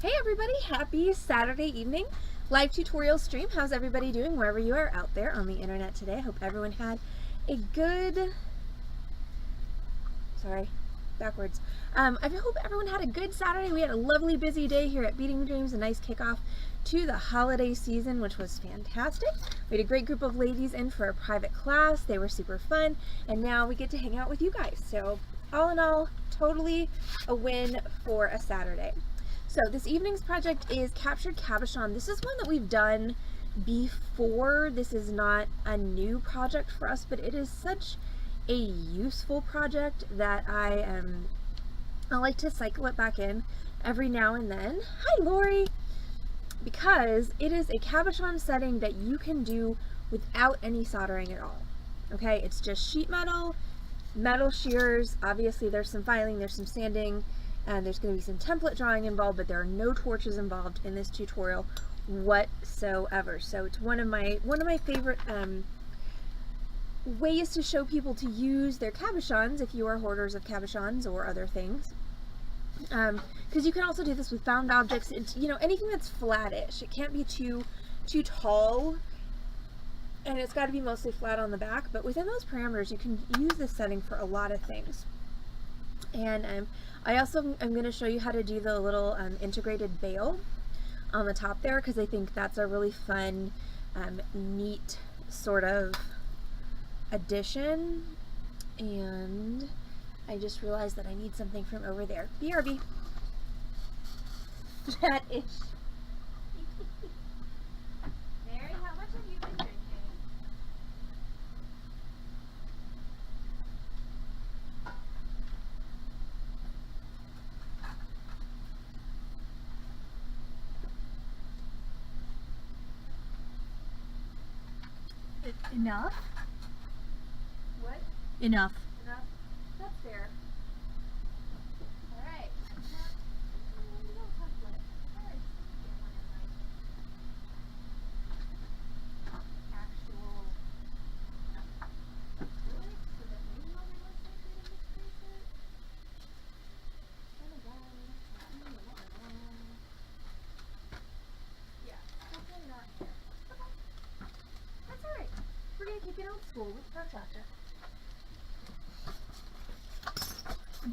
Hey everybody, happy Saturday evening live tutorial stream. How's everybody doing wherever you are out there on the internet today? I hope everyone had a good, I hope everyone had a good Saturday. We had a lovely busy day here at Beading Dreams, a nice kickoff to the holiday season, which was fantastic. We had a great group of ladies in for a private class. They were super fun, and now we get to hang out with you guys. So all in all, totally a win for a Saturday. So this evening's project is Captured Cabochon. This is one that we've done before. This is not a new project for us, but it is such a useful project that I like to cycle it back in every now and then. Hi Lori! Because it is a cabochon setting that you can do without any soldering at all. Okay, it's just sheet metal, metal shears. Obviously there's some filing, there's some sanding, and there's going to be some template drawing involved, but there are no torches involved in this tutorial whatsoever. So it's one of my favorite ways to show people to use their cabochons if you are hoarders of cabochons or other things. Because you can also do this with found objects. It's, you know, anything that's flattish. It can't be too tall, and it's got to be mostly flat on the back. But within those parameters, you can use this setting for a lot of things. And I also am going to show you how to do the little integrated bail on the top there, because I think that's a really fun, neat sort of addition. And I just realized that I need something from over there. BRB. That is. Mary, how much have you been drinking? Enough? What? Enough. Enough? That's fair. Alright. That's alright. We're gonna keep it old school with protractor.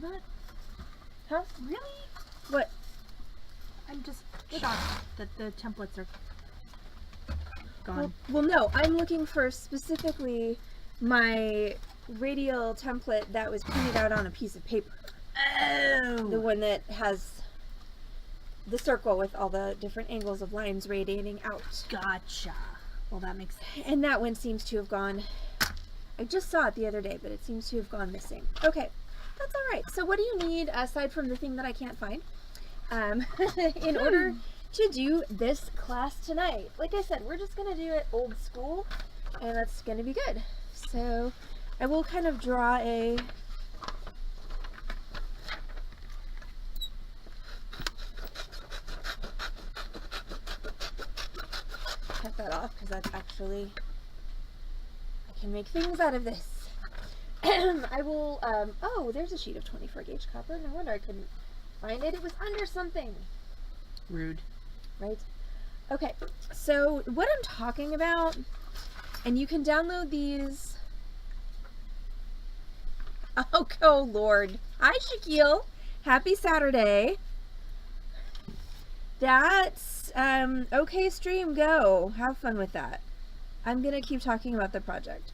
But Huh? really? What? I'm just shocked that the templates are gone. Well, no, I'm looking for specifically my radial template that was printed out on a piece of paper. Oh! The one that has the circle with all the different angles of lines radiating out. Gotcha. Well, that makes sense. And that one seems to have gone, I just saw it the other day, but it seems to have gone missing. Okay, that's all right. So what do you need aside from the thing that I can't find in order to do this class tonight? Like I said, we're just going to do it old school, and that's going to be good. So I will kind of draw a cut that off, because that's actually, I can make things out of this. I will, oh, there's a sheet of 24 gauge copper. No wonder I couldn't find it. It was under something. Rude. Right? Okay, so what I'm talking about, and you can download these. Oh Lord. Hi, Shaquille. Happy Saturday. That's, okay, stream, go. Have fun with that. I'm gonna keep talking about the project.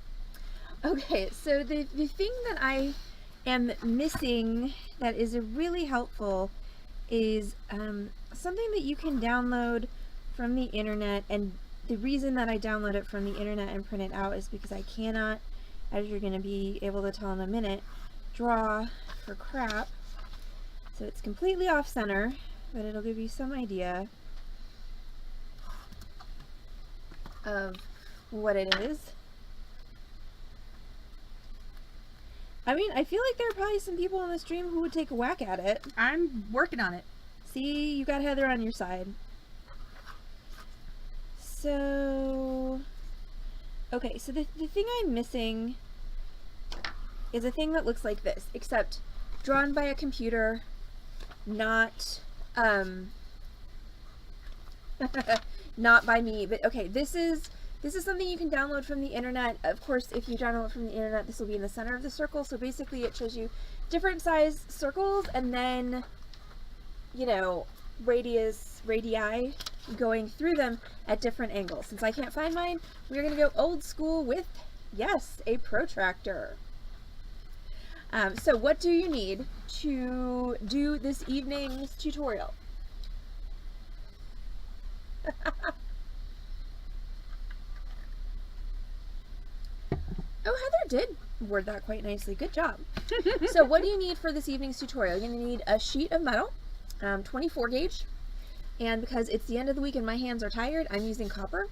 Okay, so the thing that I am missing that is really helpful is something that you can download from the internet. And the reason that I download it from the internet and print it out is because I cannot, as you're going to be able to tell in a minute, draw for crap. So it's completely off center, but it'll give you some idea of what it is. I mean, I feel like there are probably some people on the stream who would take a whack at it. I'm working on it. See, you got Heather on your side. So, okay, so the thing I'm missing is a thing that looks like this, except drawn by a computer, not Not by me, but okay, this is something you can download from the internet. Of course, if you download it from the internet, this will be in the center of the circle. So basically it shows you different size circles and then, you know, radii going through them at different angles. Since I can't find mine, we're going to go old school with, yes, a protractor. So what do you need to do this evening's tutorial? Oh, Heather did word that quite nicely. Good job. So what do you need for this evening's tutorial? You're going to need a sheet of metal, 24 gauge. And because it's the end of the week and my hands are tired, I'm using copper.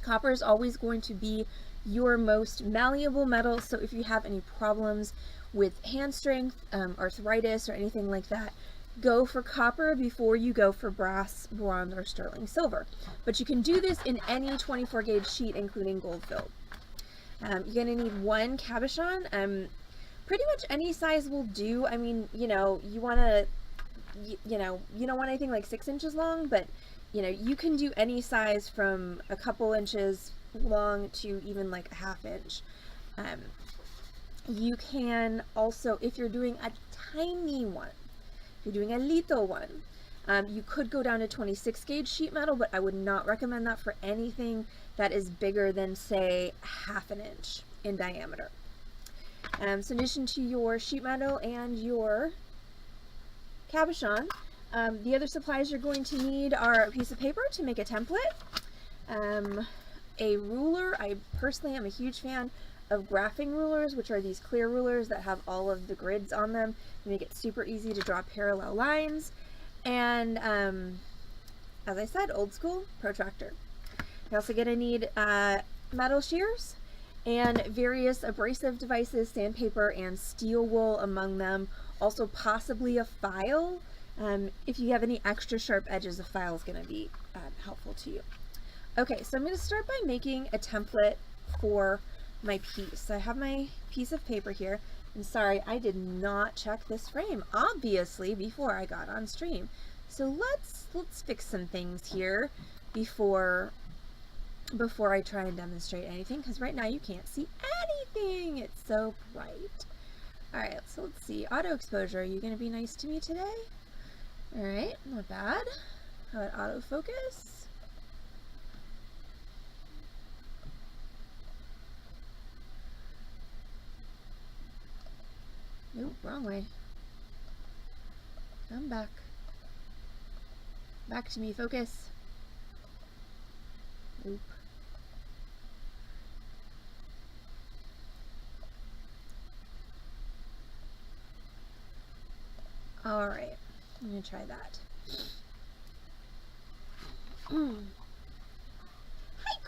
Copper is always going to be your most malleable metal. So if you have any problems with hand strength, arthritis, or anything like that, go for copper before you go for brass, bronze, or sterling silver. But you can do this in any 24 gauge sheet, including gold filled. You're going to need one cabochon. Pretty much any size will do. I mean, you know, you want to, you know, you don't want anything like 6 inches long, but, you know, you can do any size from a couple inches long to even like a ½ inch. You can also, if you're doing a tiny one, if you're doing a little one, you could go down to 26 gauge sheet metal, but I would not recommend that for anything that is bigger than, say, ½ inch in diameter. So in addition to your sheet metal and your cabochon, the other supplies you're going to need are a piece of paper to make a template, a ruler. I personally am a huge fan of graphing rulers, which are these clear rulers that have all of the grids on them. They make it super easy to draw parallel lines. And as I said, old school protractor. You're also going to need metal shears and various abrasive devices, sandpaper and steel wool among them. Also possibly a file. If you have any extra sharp edges, a file is going to be helpful to you. Okay, so I'm going to start by making a template for my piece. So I have my piece of paper here. And sorry, I did not check this frame, obviously, before I got on stream. So let's fix some things here before I try and demonstrate anything, because right now you can't see anything. It's so bright. Alright, so let's see. Auto exposure, are you going to be nice to me today? Alright, not bad. How about autofocus? Nope, wrong way. Come back. Back to me, focus. Oop. Alright, I'm gonna try that. Hi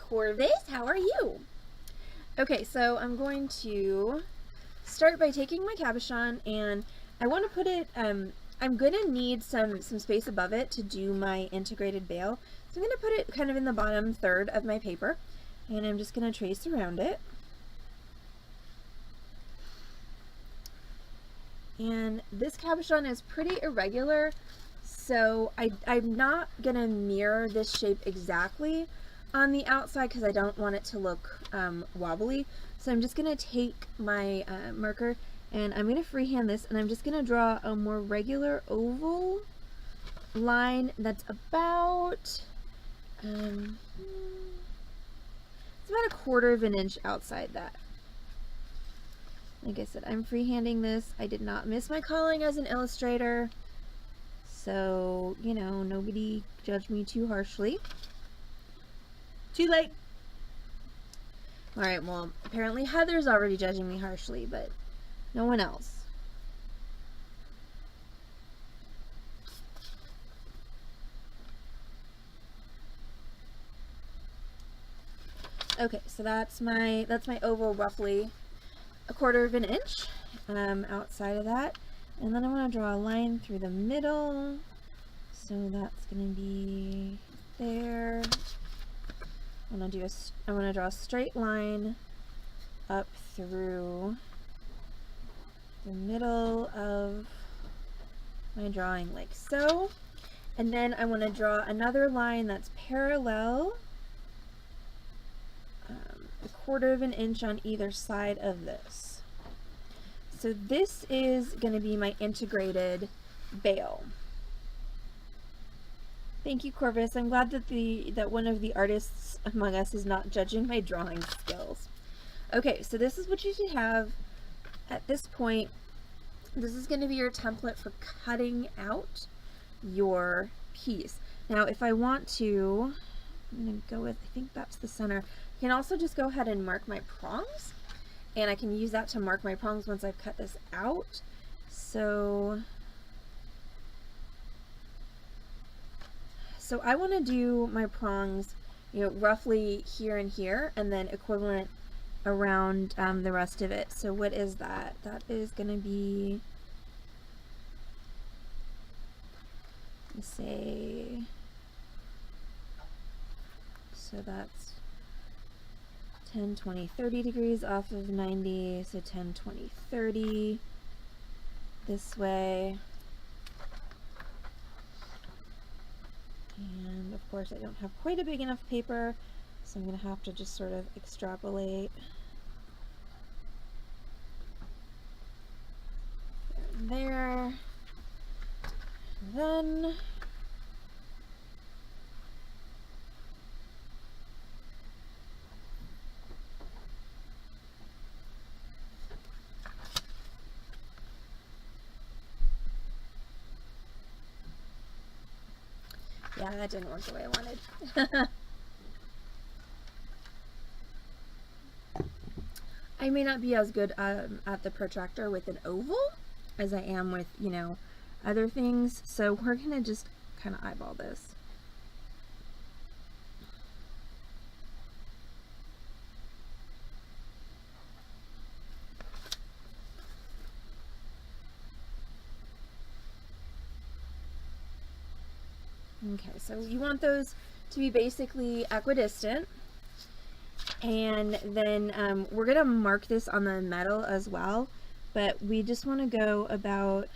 Corvus, how are you? Okay, so I'm going to start by taking my cabochon, and I want to put it, I'm going to need some space above it to do my integrated bail. So I'm going to put it kind of in the bottom third of my paper, and I'm just going to trace around it. And this cabochon is pretty irregular, so I'm not going to mirror this shape exactly on the outside because I don't want it to look wobbly. So I'm just going to take my marker and I'm going to freehand this, and I'm just going to draw a more regular oval line that's about, it's about 1/4 of an inch outside that. Like I said, I'm freehanding this. I did not miss my calling as an illustrator, so, you know, nobody judge me too harshly. Too late. Alright, well, apparently Heather's already judging me harshly, but no one else. Okay, so that's my oval, roughly 1/4 of an inch outside of that. And then I want to draw a line through the middle. So that's going to be there. I want to draw a straight line up through the middle of my drawing, like so. And then I want to draw another line that's parallel, a 1/4 of an inch on either side of this. So this is going to be my integrated bail. Thank you, Corvus. I'm glad that that one of the artists among us is not judging my drawing skills. Okay, so this is what you should have at this point. This is going to be your template for cutting out your piece. Now, if I want to, I'm going to go with, I think that's the center. I can also just go ahead and mark my prongs, and I can use that to mark my prongs once I've cut this out. So I want to do my prongs, you know, roughly here and here, and then equivalent around the rest of it. So what is that? That is going to be, let's say, so that's 10, 20, 30 degrees off of 90, so 10, 20, 30 this way. And of course I don't have quite a big enough paper, so I'm going to have to just sort of extrapolate. There. And then yeah, that didn't work the way I wanted. I may not be as good at the protractor with an oval as I am with, you know, other things, so we're gonna just kind of eyeball this. Okay, so you want those to be basically equidistant, and then we're gonna mark this on the metal as well, but we just want to go about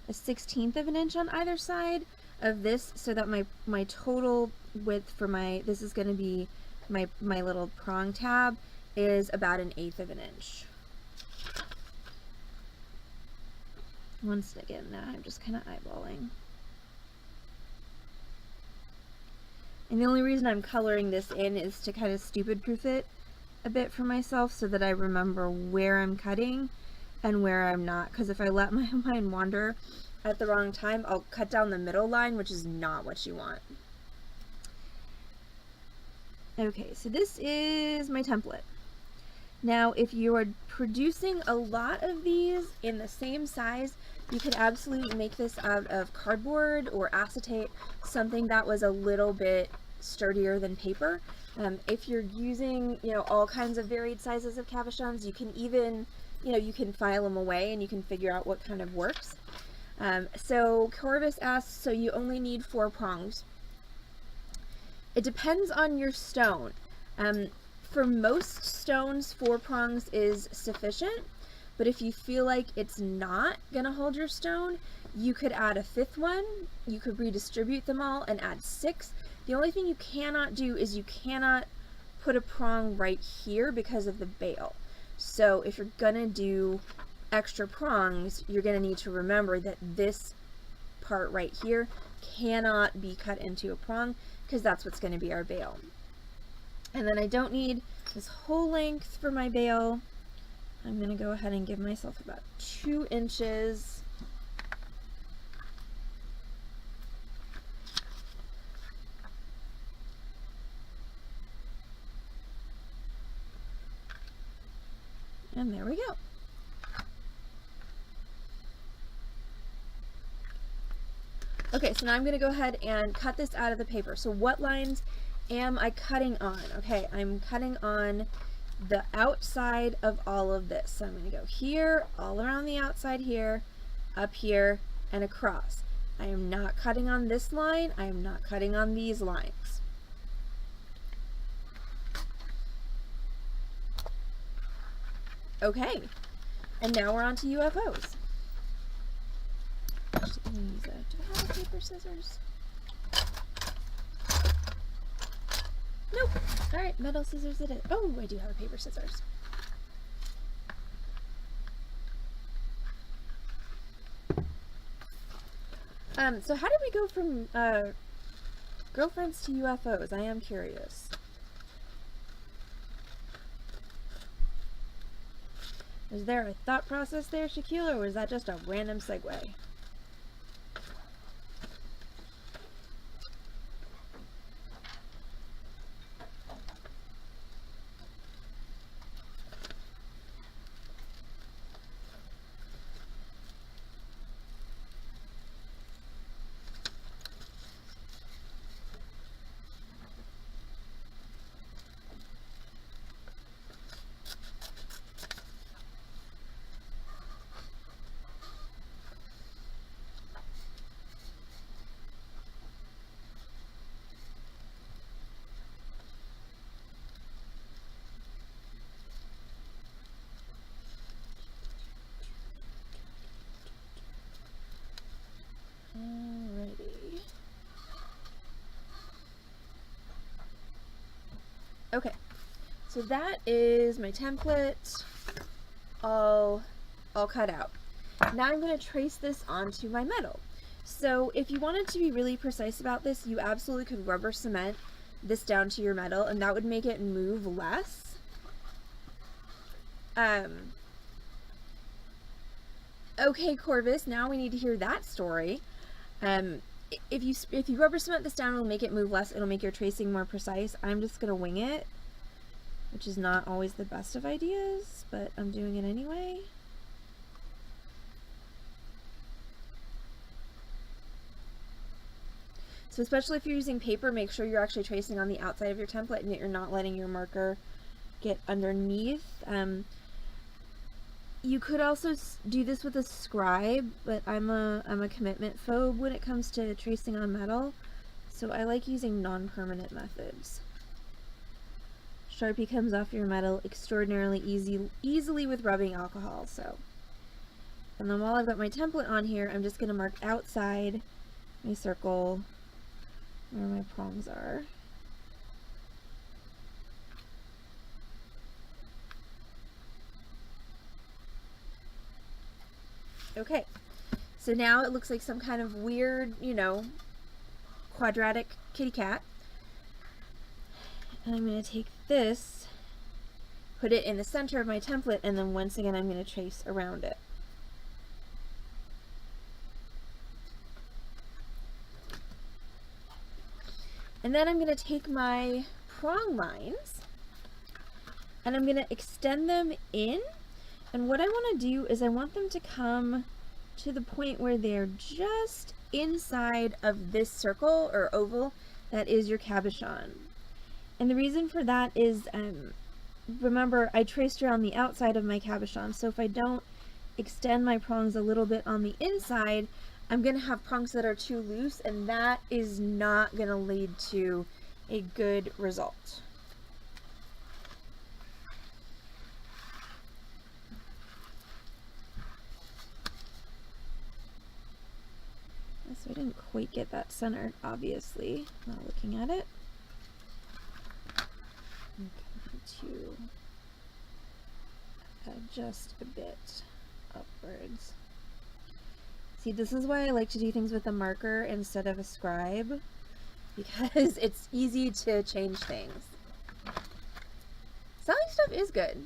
a 1/16 of an inch on either side of this, so that my total width for this is going to be my little prong tab is about 1/8 of an inch. Once again, now I'm just kind of eyeballing. And the only reason I'm coloring this in is to kind of stupid proof it a bit for myself, so that I remember where I'm cutting and where I'm not, because if I let my mind wander at the wrong time, I'll cut down the middle line, which is not what you want. Okay, so this is my template. Now, if you are producing a lot of these in the same size, you could absolutely make this out of cardboard or acetate, something that was a little bit sturdier than paper. If you're using, you know, all kinds of varied sizes of cabochons, you can even, you know, you can file them away and you can figure out what kind of works. So Corvus asks, so you only need 4 prongs. It depends on your stone. For most stones, 4 prongs is sufficient, but if you feel like it's not gonna hold your stone, you could add a 5th one. You could redistribute them all and add 6. The only thing you cannot do is you cannot put a prong right here because of the bail. So if you're gonna do extra prongs, you're gonna need to remember that this part right here cannot be cut into a prong, because that's what's gonna be our bail. And then I don't need this whole length for my bail. I'm gonna go ahead and give myself about 2 inches. And there we go. Okay, so now I'm going to go ahead and cut this out of the paper. So what lines am I cutting on? Okay, I'm cutting on the outside of all of this. So I'm going to go here, all around the outside here, up here, and across. I am not cutting on this line. I am not cutting on these lines. Okay, and now we're on to UFOs. Actually, let me use do I have a paper scissors? Nope. Alright, metal scissors it is. Oh, I do have a paper scissors. So how did we go from girlfriends to UFOs? I am curious. Is there a thought process there, Shaquille, or was that just a random segue? Alrighty. Okay, so that is my template all cut out. Now I'm going to trace this onto my metal. So if you wanted to be really precise about this, you absolutely could rubber cement this down to your metal, and that would make it move less. Okay, Corvus, now we need to hear that story. If you rubber cement this down, it'll make it move less. It'll make your tracing more precise. I'm just gonna wing it, which is not always the best of ideas, but I'm doing it anyway. So especially if you're using paper, make sure you're actually tracing on the outside of your template and that you're not letting your marker get underneath. You could also do this with a scribe, but I'm a commitment phobe when it comes to tracing on metal, so I like using non-permanent methods. Sharpie comes off your metal extraordinarily easily with rubbing alcohol. So, and then while I've got my template on here, I'm just going to mark outside my circle where my prongs are. Okay, so now it looks like some kind of weird, you know, quadratic kitty cat. And I'm going to take this, put it in the center of my template, and then once again I'm going to trace around it. And then I'm going to take my prong lines and I'm going to extend them in. And what I want to do is I want them to come to the point where they're just inside of this circle or oval that is your cabochon. And the reason for that is, remember, I traced around the outside of my cabochon, so if I don't extend my prongs a little bit on the inside, I'm going to have prongs that are too loose, and that is not going to lead to a good result. So I didn't quite get that centered, obviously, not looking at it. I'm going to adjust a bit upwards. See, this is why I like to do things with a marker instead of a scribe, because it's easy to change things. Selling stuff is good.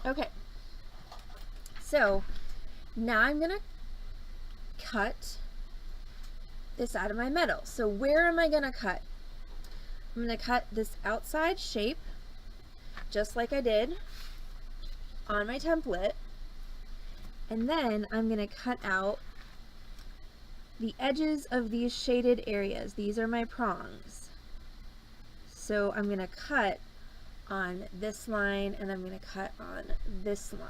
Okay, so now I'm going to cut this out of my metal. So where am I going to cut? I'm going to cut this outside shape just like I did on my template, and then I'm going to cut out the edges of these shaded areas. These are my prongs. So I'm going to cut on this line, and I'm going to cut on this line.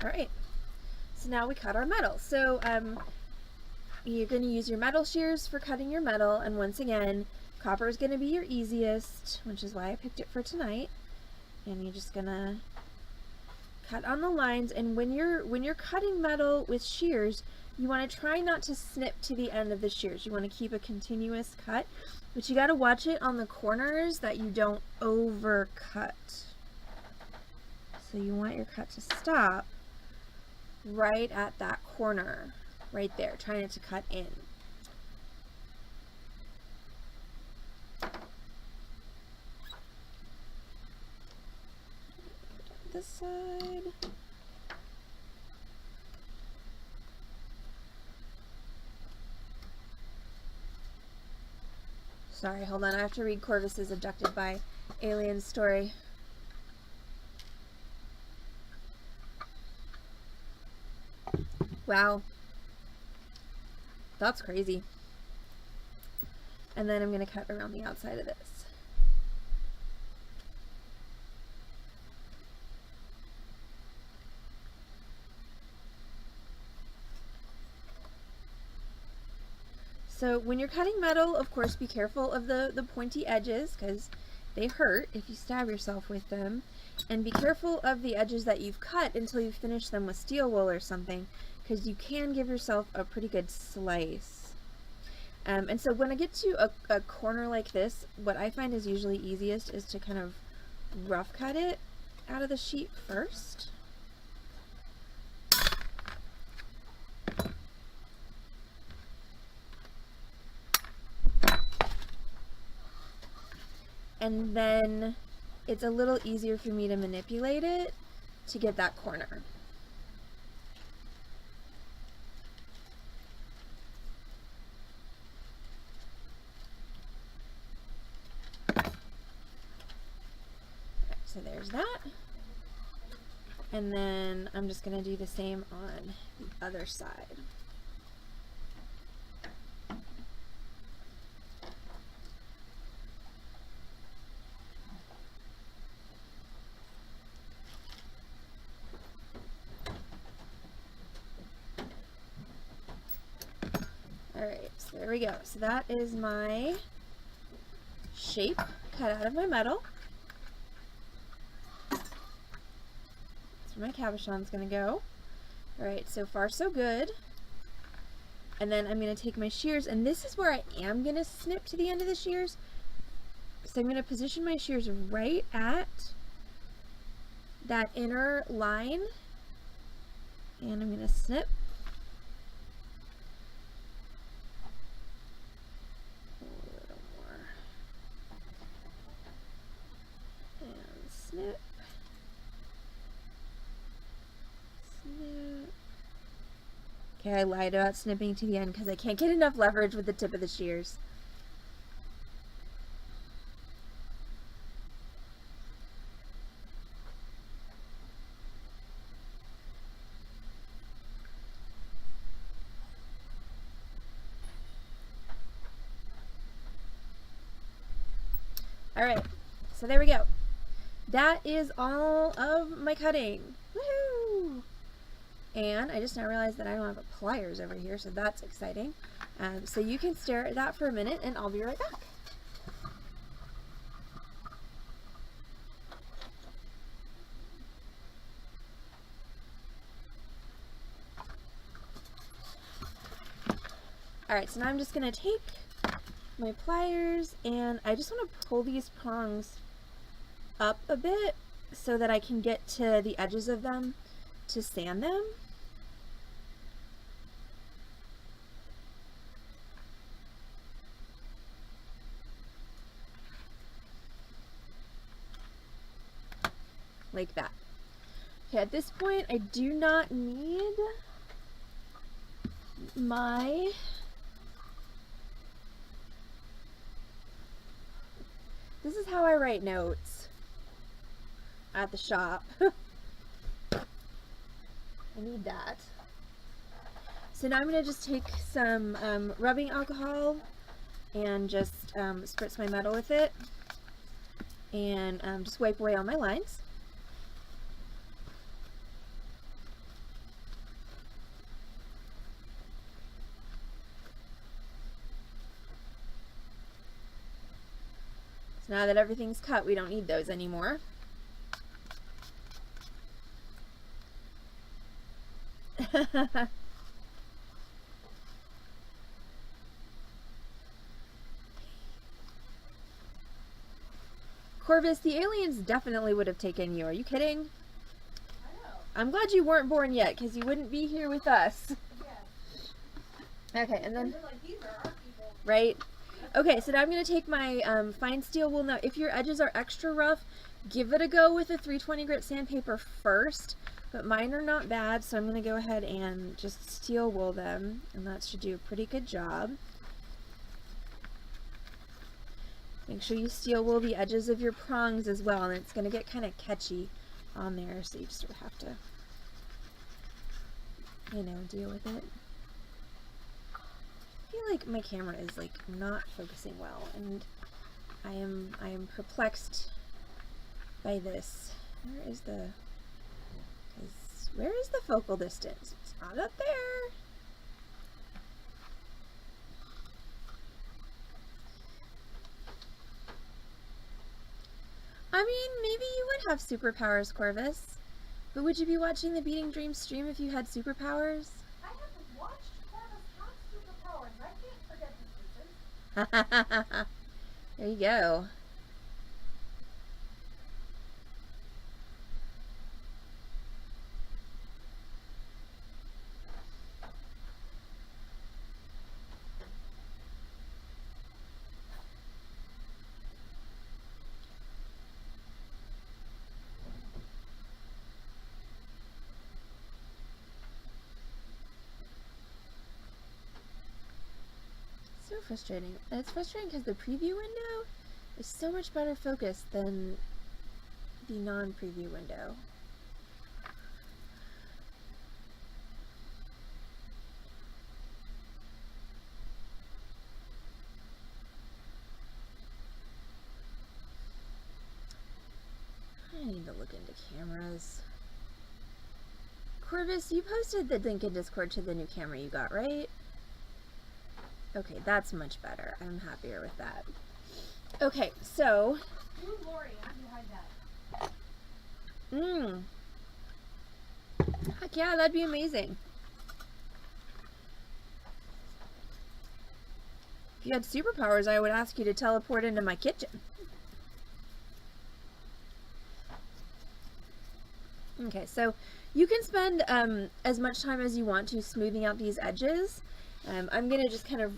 All right, so now we cut our metal. So you're going to use your metal shears for cutting your metal, and once again, copper is going to be your easiest, which is why I picked it for tonight. And you're just going to cut on the lines, and when you're cutting metal with shears, you want to try not to snip to the end of the shears. You want to keep a continuous cut, but you got to watch it on the corners that you don't overcut. So you want your cut to stop right at that corner, right there. Try not to cut in. This side. Sorry, hold on. I have to read Corvus's Abducted by Aliens story. Wow. That's crazy. And then I'm going to cut around the outside of this. So when you're cutting metal, of course, be careful of the pointy edges, because they hurt if you stab yourself with them. And be careful of the edges that you've cut until you finish them with steel wool or something, because you can give yourself a pretty good slice. And so when I get to a corner like this, what I find is usually easiest is to kind of rough cut it out of the sheet first. And then it's a little easier for me to manipulate it to get that corner. So there's that. And then I'm just going to do the same on the other side. Alright, so there we go. So that is my shape cut out of my metal. That's where my cabochon's going to go. Alright, so far so good. And then I'm going to take my shears, and this is where I am going to snip to the end of the shears. So I'm going to position my shears right at that inner line, and I'm going to snip. A little more. And snip. Snip. Okay, I lied about snipping to the end because I can't get enough leverage with the tip of the shears. Alright, so there we go. That is all of my cutting. Woohoo! And I just now realized that I don't have pliers over here, so that's exciting. So you can stare at that for a minute and I'll be right back. Alright, so now I'm just going to take my pliers and I just want to pull these prongs up a bit so that I can get to the edges of them to sand them. Like that. Okay, at this point I do not need my how I write notes at the shop. I need that. So now I'm going to just take some rubbing alcohol and just spritz my metal with it and just wipe away all my lines. So now that everything's cut, we don't need those anymore. Corvus, the aliens definitely would have taken you. Are you kidding? I know. I'm glad you weren't born yet, because you wouldn't be here with us. Yeah. Okay, and then... They're like, these are our people. Right? Okay, so now I'm going to take my fine steel wool. Now, if your edges are extra rough, give it a go with a 320 grit sandpaper first. But mine are not bad, so I'm going to go ahead and just steel wool them. And that should do a pretty good job. Make sure you steel wool the edges of your prongs as well, and it's going to get kind of catchy on there, so you just sort of have to, you know, deal with it. I feel like my camera is like not focusing well, and I am perplexed by this. Where is the focal distance? It's not up there. I mean, maybe you would have superpowers, Corvus. But would you be watching the Beading Dreams stream if you had superpowers? I have watched Corvus have superpowers. I can't forget this. There you go. So frustrating. And it's frustrating because the preview window is so much better focused than the non-preview window. I need to look into cameras. Corvus, you posted the link in Discord to the new camera you got, right? Okay, that's much better. I'm happier with that. Okay, so... Ooh, Lori, I'm behind that. Heck yeah, that'd be amazing. If you had superpowers, I would ask you to teleport into my kitchen. Okay, so you can spend as much time as you want to smoothing out these edges. I'm going to just kind of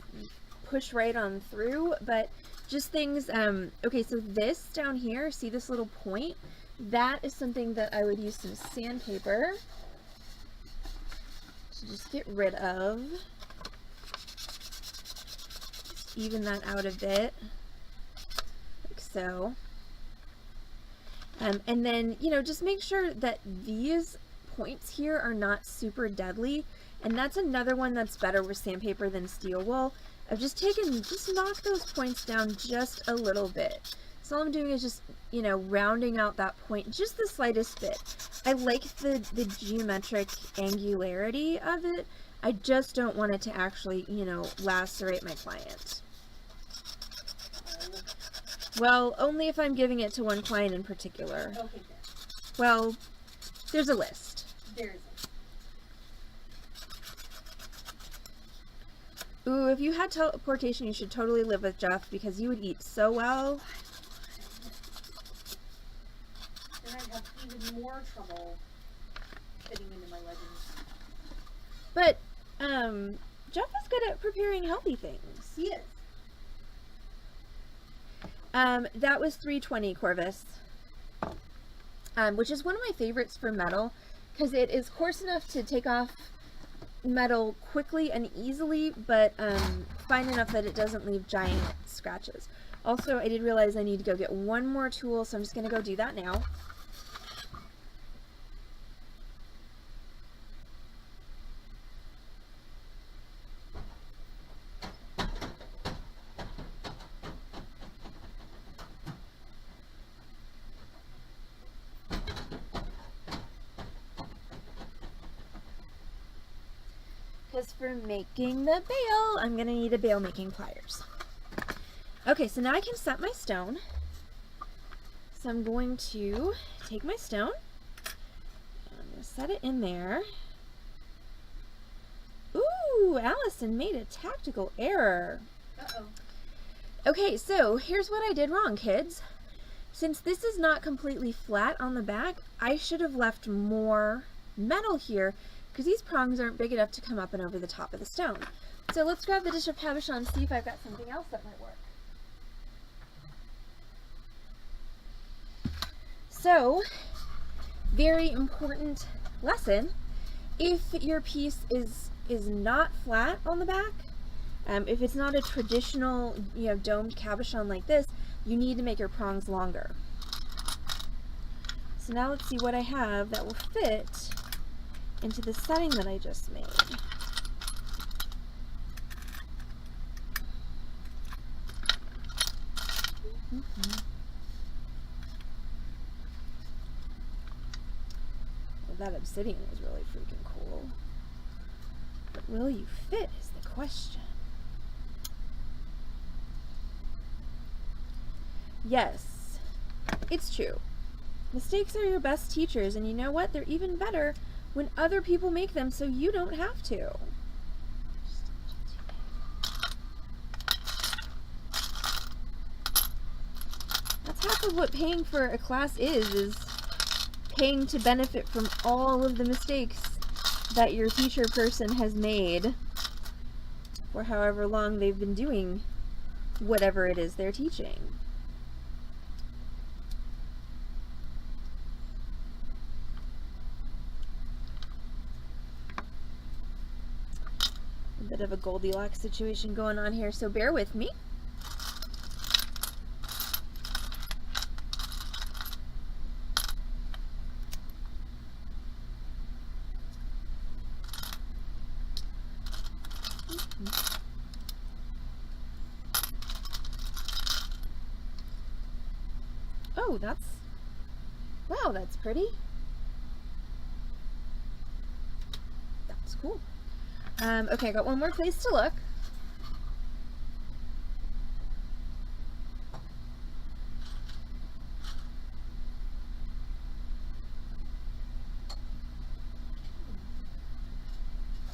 push right on through, but just things, okay, so this down here, see this little point? That is something that I would use some sandpaper to just get rid of. Just even that out a bit, like so. And then, you know, just make sure that these points here are not super deadly. And that's another one that's better with sandpaper than steel wool. I've just knock those points down just a little bit. So all I'm doing is just, you know, rounding out that point just the slightest bit. I like the geometric angularity of it. I just don't want it to actually, you know, lacerate my client. Well, only if I'm giving it to one client in particular. Okay, then. Well, there's a list. There is Ooh, if you had teleportation, you should totally live with Jeff because you would eat so well. Then I'd have even more trouble fitting into my leggings. But, Jeff is good at preparing healthy things. He is. That was 320 Corvus, which is one of my favorites for metal because it is coarse enough to take off metal quickly and easily, but fine enough that it doesn't leave giant scratches. Also, I did realize I need to go get one more tool, so I'm just going to go do that now. Because for making the bail, I'm going to need a bail making pliers. Okay, so now I can set my stone. So I'm going to take my stone, and I'm going to set it in there. Ooh, Allison made a tactical error. Uh-oh. Okay, so here's what I did wrong, kids. Since this is not completely flat on the back, I should have left more metal here, because these prongs aren't big enough to come up and over the top of the stone. So let's grab the dish of cabochon and see if I've got something else that might work. So, very important lesson. If your piece is not flat on the back, if it's not a traditional, domed cabochon like this, you need to make your prongs longer. So now let's see what I have that will fit into the setting that I just made. Well, that obsidian was really freaking cool. But will you fit is the question. Yes, it's true. Mistakes are your best teachers, and you know what? They're even better when other people make them so you don't have to. That's half of what paying for a class is paying to benefit from all of the mistakes that your teacher person has made for however long they've been doing whatever it is they're teaching. Bit of a Goldilocks situation going on here, so bear with me. Oh, wow, that's pretty. That's cool. Okay, I got one more place to look.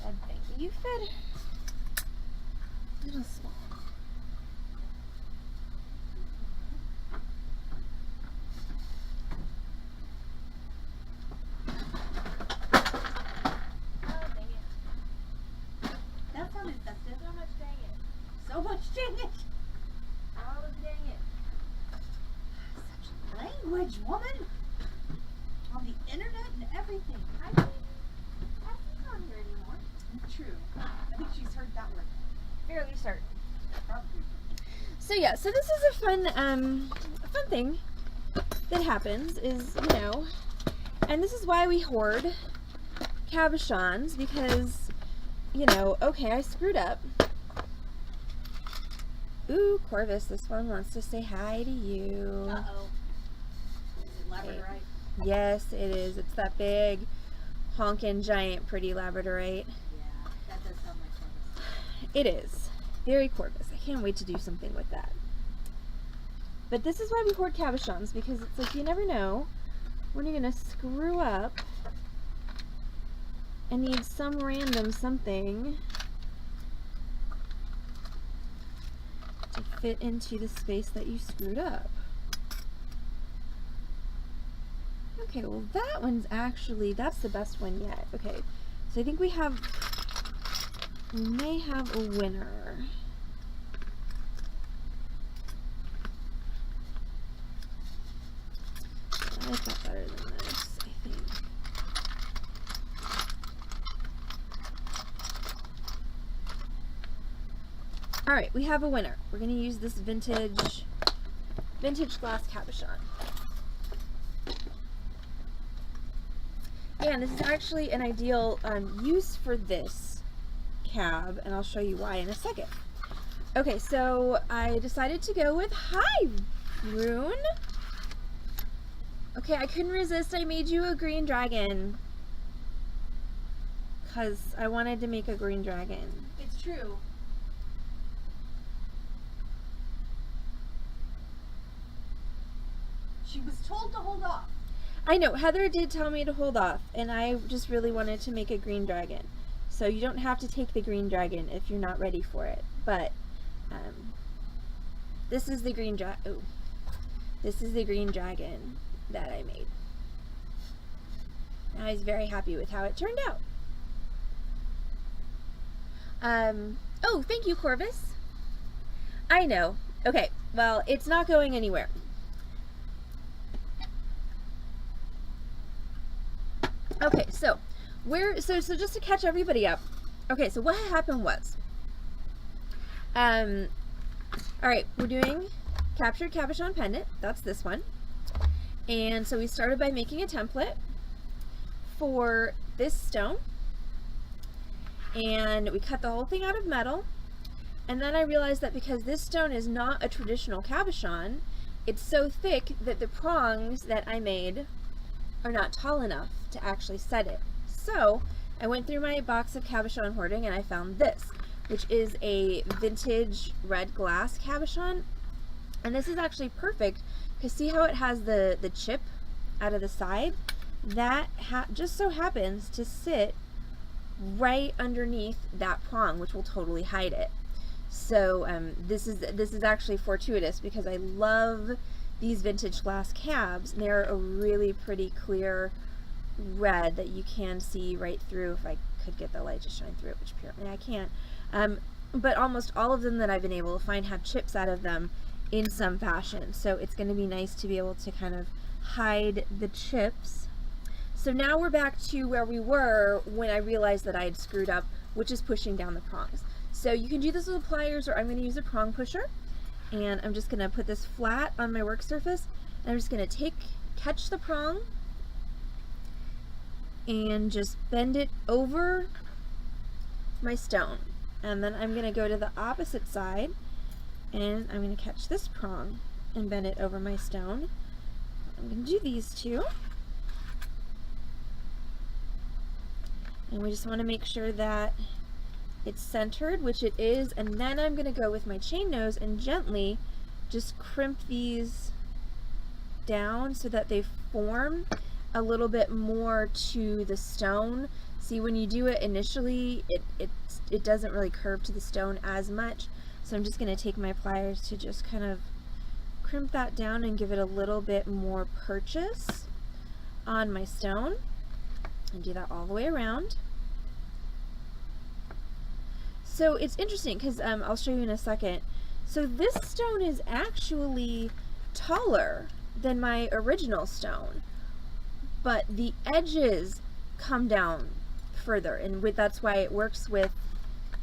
And thank you, fit a little small. So much, dang it! Oh, dang it. Such language, woman! On the internet and everything. I think Cassie's not here anymore. True. I think she's heard that word. Fairly certain. Probably. So yeah, so this is a fun thing that happens is, and this is why we hoard cabochons, because, okay, I screwed up. Ooh, Corvus, this one wants to say hi to you. Uh-oh. Is it labradorite? Yes, it is. It's that big, honkin' giant pretty labradorite. Yeah, that does sound like Corvus. It is. Very Corvus. I can't wait to do something with that. But this is why we hoard cabochons, because it's like you never know when you're going to screw up and need some random something to fit into the space that you screwed up. Okay, well that one's actually, that's the best one yet. Okay, so I think we may have a winner. I thought better than this, I think. Alright, we have a winner. We're going to use this vintage vintage glass cabochon. Yeah, and this is actually an ideal use for this cab, and I'll show you why in a second. Okay, so I decided to go with, hi, Rune. Okay, I couldn't resist. I made you a green dragon because I wanted to make a green dragon. It's true. She was told to hold off. I know, Heather did tell me to hold off, and I just really wanted to make a green dragon. So you don't have to take the green dragon if you're not ready for it. But this is the green this is the green dragon that I made. And I was very happy with how it turned out. Oh, thank you, Corvus. I know. Okay, well, it's not going anywhere. Okay, so so just to catch everybody up. Okay, so what happened was, all right, we're doing captured cabochon pendant. That's this one. And so we started by making a template for this stone, and we cut the whole thing out of metal. And then I realized that because this stone is not a traditional cabochon, it's so thick that the prongs that I made are not tall enough to actually set it. So I went through my box of cabochon hoarding and I found this, which is a vintage red glass cabochon. And this is actually perfect because see how it has the chip out of the side? That just so happens to sit right underneath that prong, which will totally hide it. So this is actually fortuitous because I love these vintage glass cabs. They're a really pretty clear red that you can see right through if I could get the light to shine through it, which apparently I can't. But almost all of them that I've been able to find have chips out of them in some fashion. So it's going to be nice to be able to kind of hide the chips. So now we're back to where we were when I realized that I had screwed up, which is pushing down the prongs. So you can do this with pliers, or I'm going to use a prong pusher. And I'm just going to put this flat on my work surface. And I'm just going to catch the prong and just bend it over my stone. And then I'm going to go to the opposite side and I'm going to catch this prong and bend it over my stone. I'm going to do these two. And we just want to make sure that it's centered, which it is, and then I'm going to go with my chain nose and gently just crimp these down so that they form a little bit more to the stone. See, when you do it initially, it doesn't really curve to the stone as much. So I'm just going to take my pliers to just kind of crimp that down and give it a little bit more purchase on my stone. And do that all the way around. So it's interesting because I'll show you in a second. So this stone is actually taller than my original stone, but the edges come down further, and that's why it works with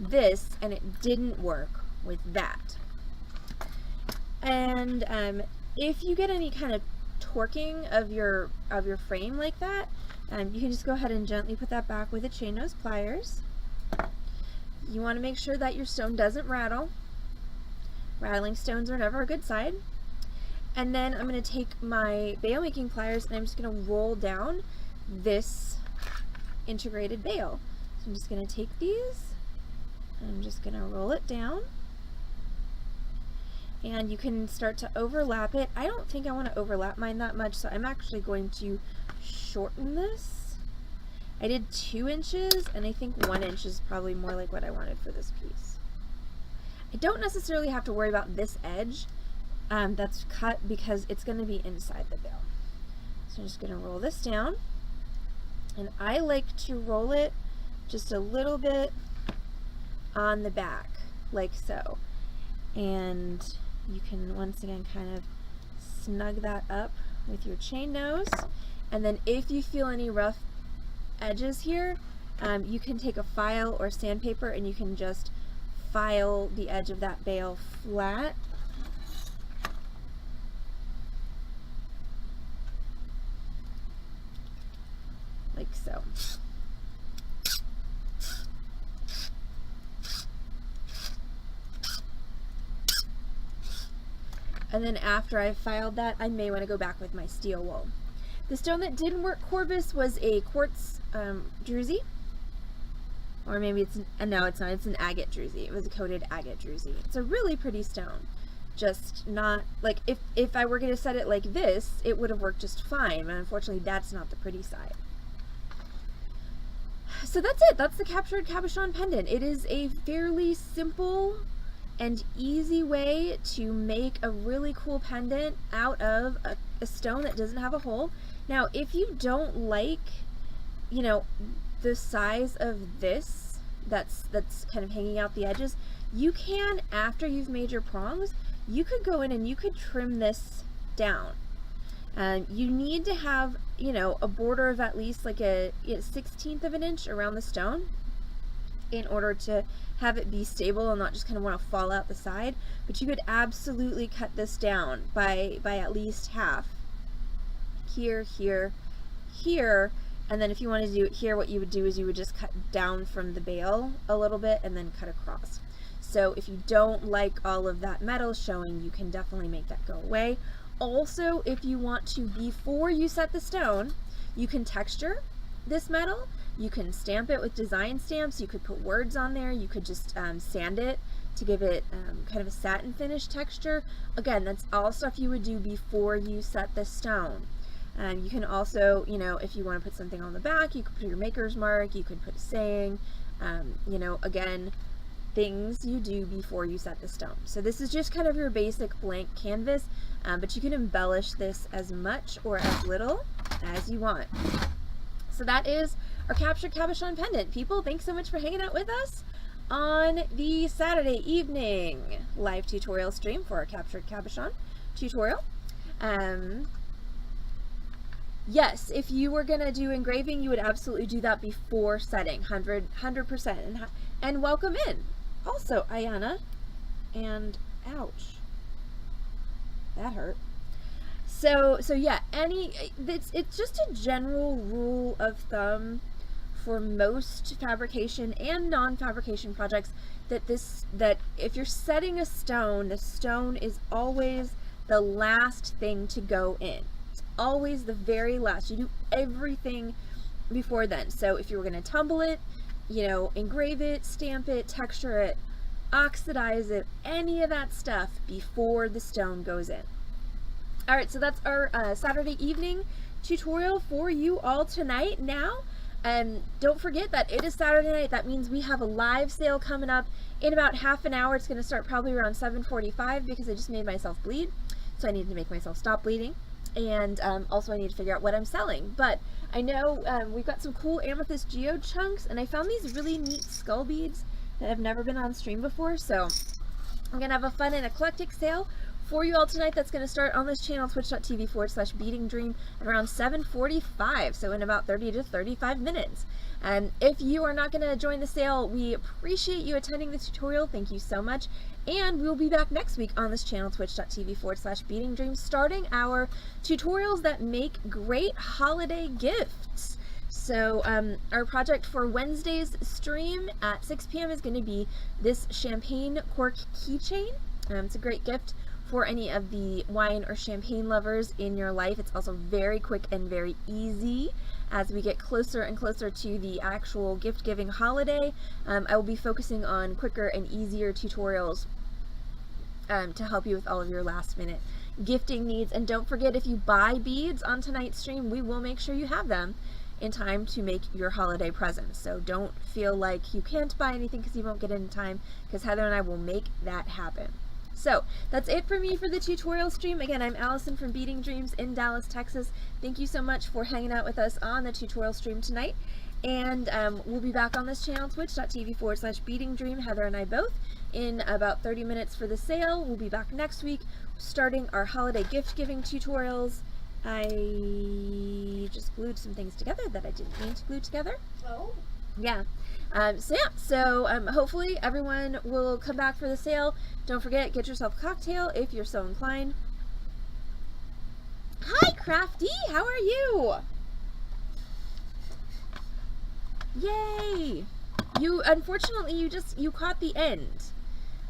this and it didn't work with that. And if you get any kind of torquing of your frame like that, you can just go ahead and gently put that back with the chain nose pliers. You want to make sure that your stone doesn't rattle. Rattling stones are never a good sign. And then I'm going to take my bail making pliers and I'm just going to roll down this integrated bail. So I'm just going to take these and I'm just going to roll it down. And you can start to overlap it. I don't think I want to overlap mine that much, so I'm actually going to shorten this. I did 2 inches, and I think 1 inch is probably more like what I wanted for this piece. I don't necessarily have to worry about this edge that's cut because it's going to be inside the bail. So I'm just going to roll this down, and I like to roll it just a little bit on the back, like so. And you can once again kind of snug that up with your chain nose. And then if you feel any rough edges here, you can take a file or sandpaper and you can just file the edge of that bail flat. like so. And then after I've filed that, I may want to go back with my steel wool. The stone that didn't work Corvus was a quartz druzy. Or maybe it's, no, it's not, it's an agate druzy. It was a coated agate druzy. It's a really pretty stone. Just not, like, if I were going to set it like this, it would have worked just fine. But unfortunately, that's not the pretty side. So that's it. That's the captured cabochon pendant. It is a fairly simple and easy way to make a really cool pendant out of a stone that doesn't have a hole. Now, if you don't like, you know, the size of this that's kind of hanging out the edges, you can, after you've made your prongs, you could go in and you could trim this down. You need to have, you know, a border of at least like a 1/16 of an inch around the stone in order to have it be stable and not just kind of want to fall out the side. But you could absolutely cut this down by at least half. Here, here, here. And then if you want to do it here, what you would do is you would just cut down from the bail a little bit and then cut across. So if you don't like all of that metal showing, you can definitely make that go away. Also, if you want to, before you set the stone, you can texture this metal. You can stamp it with design stamps. You could put words on there. You could just sand it to give it kind of a satin finish texture. Again, that's all stuff you would do before you set the stone. You can also, you know, if you want to put something on the back, you could put your maker's mark. You could put a saying, you know, again, things you do before you set the stone. So this is just kind of your basic blank canvas, but you can embellish this as much or as little as you want. So that is our captured cabochon pendant. People, thanks so much for hanging out with us on the Saturday evening live tutorial stream for our captured cabochon tutorial. Yes, if you were gonna do engraving, you would absolutely do that before setting, 100%. And welcome in. Also, Ayana, and ouch, that hurt. So yeah, it's just a general rule of thumb for most fabrication and non-fabrication projects that if you're setting a stone, the stone is always the last thing to go in. It's always the very last. You do everything before then. So if you were going to tumble it, you know, engrave it, stamp it, texture it, oxidize it, any of that stuff before the stone goes in. All right, so that's our Saturday evening tutorial for you all tonight. Now, don't forget that it is Saturday night. That means we have a live sale coming up in about half an hour. It's going to start probably around 7:45 because I just made myself bleed. So I need to make myself stop bleeding. And also I need to figure out what I'm selling. But I know we've got some cool amethyst geode chunks, and I found these really neat skull beads that have never been on stream before. So I'm going to have a fun and eclectic sale for you all tonight. That's going to start on this channel, twitch.tv/beadingdream at around 7:45, so in about 30 to 35 minutes. If you are not going to join the sale, we appreciate you attending the tutorial. Thank you so much. And we'll be back next week on this channel, twitch.tv/beadingdream, starting our tutorials that make great holiday gifts. So our project for Wednesday's stream at 6 p.m. is going to be this champagne cork keychain. It's a great gift for any of the wine or champagne lovers in your life. It's also very quick and very easy. As we get closer and closer to the actual gift giving holiday, I will be focusing on quicker and easier tutorials to help you with all of your last minute gifting needs. And don't forget, if you buy beads on tonight's stream, we will make sure you have them in time to make your holiday presents. So don't feel like you can't buy anything because you won't get it in time, because Heather and I will make that happen. So that's it for me for the tutorial stream. Again, I'm Allison from Beading Dreams in Dallas, Texas. Thank you so much for hanging out with us on the tutorial stream tonight. And we'll be back on this channel, twitch.tv/beadingdream, Heather and I both, in about 30 minutes for the sale. We'll be back next week starting our holiday gift giving tutorials. I just glued some things together that I didn't mean to glue together. Oh. Yeah. So hopefully everyone will come back for the sale. Don't forget, get yourself a cocktail if you're so inclined. Hi, Crafty. How are you? Yay! Unfortunately, you caught the end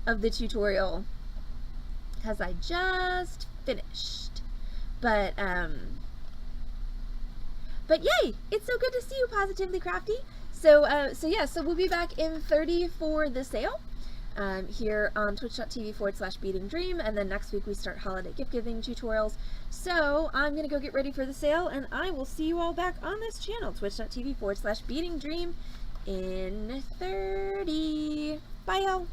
of the tutorial because I just finished. But yay! It's so good to see you, Positively Crafty. So we'll be back in 30 for the sale. Here on twitch.tv/beadingdream, and then next week we start holiday gift giving tutorials. So I'm gonna go get ready for the sale, and I will see you all back on this channel, twitch.tv/beadingdream, in 30. Bye, y'all.